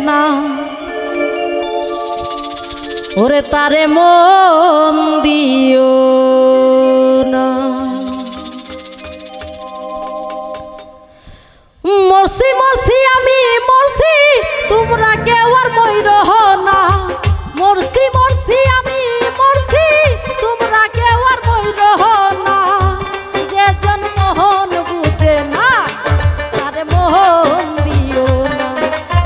না ওরে তারে মন দিও না। মরছি মরছি আমি মরছি তোমরা কেউ আর মইর না। মরছি মরছি আমি মরছি তোমরা কেউ আর মইর না। যে জন মোহন বুঝে না তারে মোহন দিও না।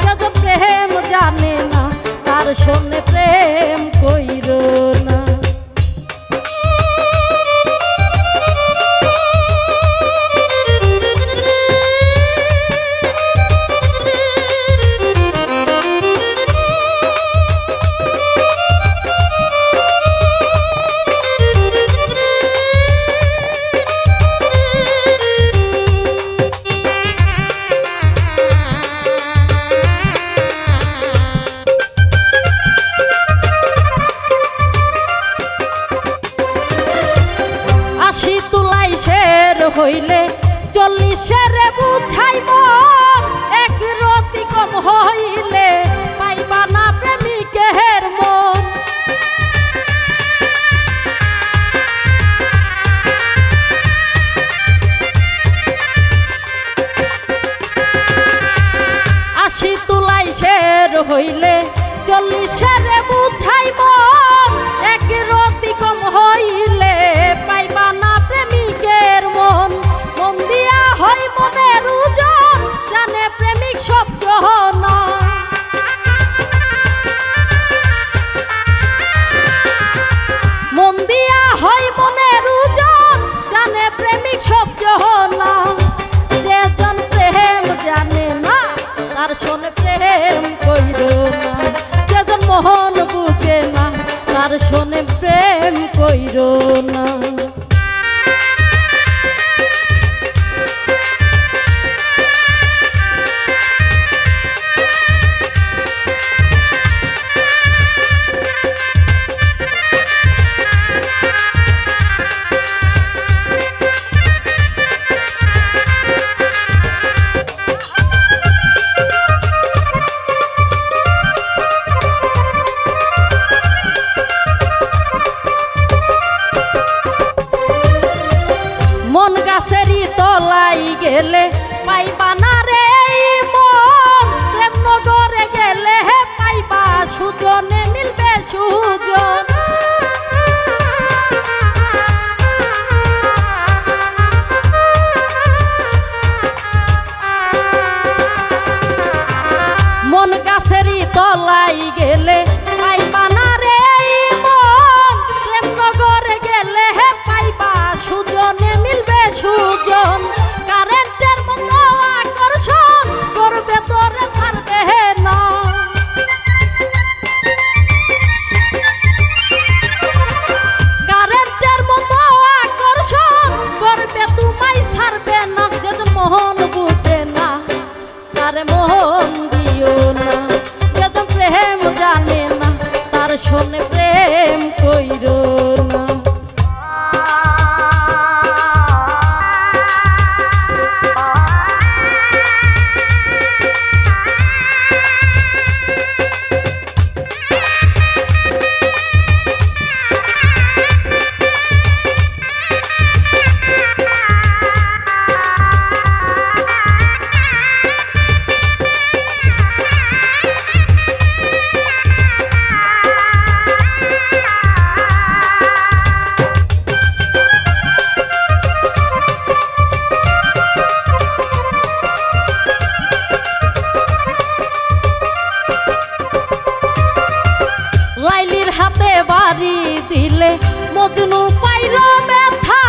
যে জন প্রেম জানে না তার সঙ্গে প্রেম কইর না। হইলে 40-এর বুঝাইব এক রতি কম হইলে পাইবা না প্রেমিকের মন। আশি তুলাই শের হইলে 40-এর বুঝাইব এক রতি কম হইলে পাইবা না প্রেমিকের মন। মন দিয়া হয় মনের ওজন জানে প্রেমিক সব জহনা। মন দিয়া হয় মনের ওজন জানে প্রেমিক সব জহনা। যে জন প্রেম জানে না তার শোনে প্রেম কইর না। যে জন মোহন বুঝে না তার শোনে প্রেম কইর না। মন গাছেরই তলাই গেলে পাইবা না রে মন। প্রেম নগরে গেলে পাইবা সুজনে মিলবে সুজন। মন গাছেরই তলাই গেলে পাইবা না রে মন। প্রেম নগরে গেলে পাইবা সুজনে মিলবে সুজন। কারেন্টের মতো আকর্ষণ করবে তোরে ছাড়বে না। কারেন্টের মতো আকর্ষণ করবে তোমায় ছাড়বে না। যে মোহন বুঝে না তারে মোহন দিও না। যে প্রেম জানে না তার শোনে প্রেম কইর না। লাইলির হাতে বাড়ি দিলে মজনু পাইল ব্যথা।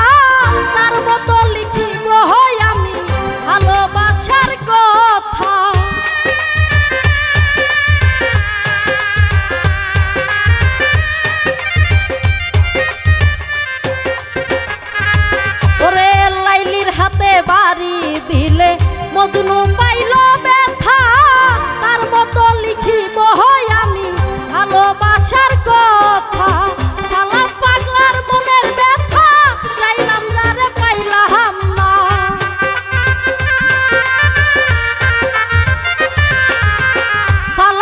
তার মতো লিখিব হয় আমি ভালোবাসার কথা। ওরে লাইলির হাতে বাড়ি দিলে মজনু পাইল ব্যথা। তার মতো লিখিব হয় আমি ভালোবাসার কথা। সালাম পাগলার মনের ব্যথা চাইলাম যারে পাইলাম না। সালাম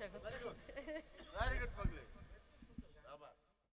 এখন